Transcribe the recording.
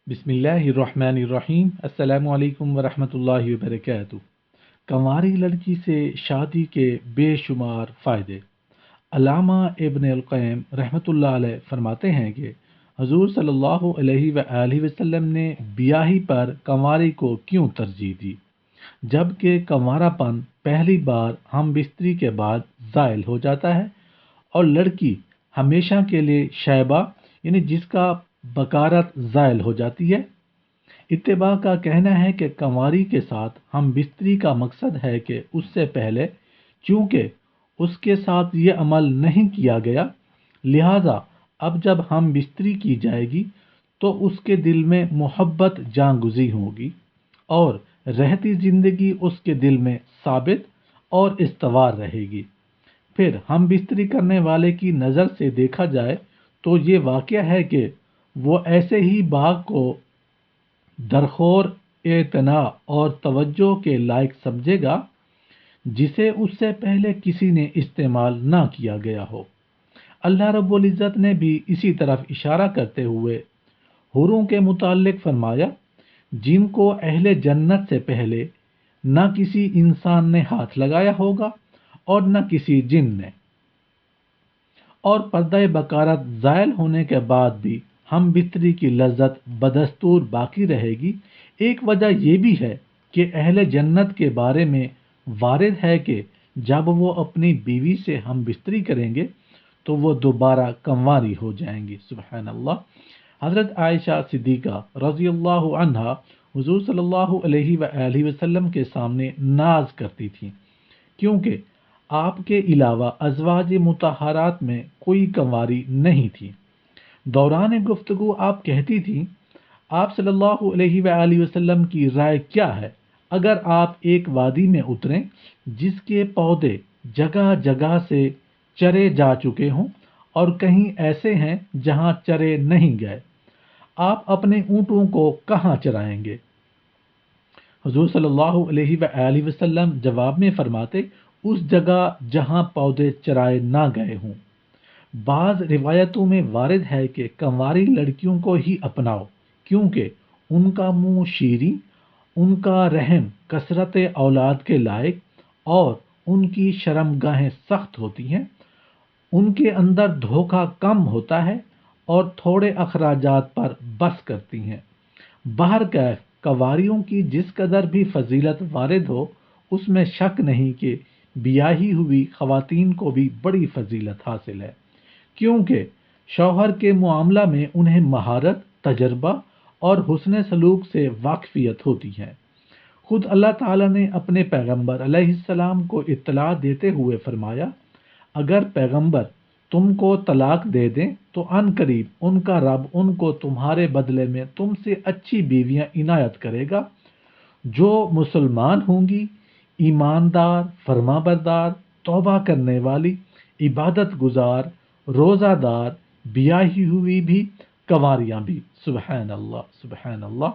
بسم اللہ الرحمن الرحیم۔ السلام علیکم ورحمۃ اللہ وبرکاتہ۔ کنواری لڑکی سے شادی کے بے شمار فائدے۔ علامہ ابن القیم رحمۃ اللہ علیہ فرماتے ہیں کہ حضور صلی اللہ علیہ وآلہ وسلم نے بیاہی پر کنواری کو کیوں ترجیح دی، جبکہ کنوارا پن پہلی بار ہم بستری کے بعد زائل ہو جاتا ہے اور لڑکی ہمیشہ کے لیے شیبہ یعنی جس کا بکارت زائل ہو جاتی ہے۔ اتباع کا کہنا ہے کہ کنواری کے ساتھ ہم بستری کا مقصد ہے کہ اس سے پہلے چونکہ اس کے ساتھ یہ عمل نہیں کیا گیا، لہذا اب جب ہم بستری کی جائے گی تو اس کے دل میں محبت جان گزی ہوگی اور رہتی زندگی اس کے دل میں ثابت اور استوار رہے گی۔ پھر ہم بستری کرنے والے کی نظر سے دیکھا جائے تو یہ واقعہ ہے کہ وہ ایسے ہی باغ کو درخور اعتناء اور توجہ کے لائق سمجھے گا جسے اس سے پہلے کسی نے استعمال نہ کیا گیا ہو۔ اللہ رب العزت نے بھی اسی طرف اشارہ کرتے ہوئے حوروں کے متعلق فرمایا، جن کو اہل جنت سے پہلے نہ کسی انسان نے ہاتھ لگایا ہوگا اور نہ کسی جن نے، اور پردہ بکارت زائل ہونے کے بعد بھی ہم بستری کی لذت بدستور باقی رہے گی۔ ایک وجہ یہ بھی ہے کہ اہل جنت کے بارے میں وارد ہے کہ جب وہ اپنی بیوی سے ہم بستری کریں گے تو وہ دوبارہ کنواری ہو جائیں گی۔ سبحان اللہ۔ حضرت عائشہ صدیقہ رضی اللہ عنہا حضور صلی اللہ علیہ وآلہ وسلم کے سامنے ناز کرتی تھیں کیونکہ آپ کے علاوہ ازواج مطہرات میں کوئی کنواری نہیں تھی۔ دوران گفتگو آپ کہتی تھیں، آپ صلی اللہ علیہ وآلہ وسلم کی رائے کیا ہے اگر آپ ایک وادی میں اتریں جس کے پودے جگہ جگہ سے چرے جا چکے ہوں اور کہیں ایسے ہیں جہاں چرے نہیں گئے، آپ اپنے اونٹوں کو کہاں چرائیں گے؟ حضور صلی اللہ علیہ وآلہ وسلم جواب میں فرماتے، اس جگہ جہاں پودے چرائے نہ گئے ہوں۔ بعض روایتوں میں وارد ہے کہ کنواری لڑکیوں کو ہی اپناؤ کیونکہ ان کا منہ شیریں، ان کا رحم کثرت اولاد کے لائق اور ان کی شرمگاہیں سخت ہوتی ہیں، ان کے اندر دھوکہ کم ہوتا ہے اور تھوڑے اخراجات پر بس کرتی ہیں۔ بہرکیف کنواریوں کی جس قدر بھی فضیلت وارد ہو، اس میں شک نہیں کہ بیاہی ہوئی خواتین کو بھی بڑی فضیلت حاصل ہے، کیونکہ شوہر کے معاملہ میں انہیں مہارت، تجربہ اور حسن سلوک سے واقفیت ہوتی ہے۔ خود اللہ تعالیٰ نے اپنے پیغمبر علیہ السلام کو اطلاع دیتے ہوئے فرمایا، اگر پیغمبر تم کو طلاق دے دیں تو عن قریب ان کا رب ان کو تمہارے بدلے میں تم سے اچھی بیویاں عنایت کرے گا جو مسلمان ہوں گی، ایماندار، فرما بردار، توبہ کرنے والی، عبادت گزار، روزہ دار، بیاہی ہوئی بھی، کنواریاں بھی۔ سبحان اللہ، سبحان اللہ۔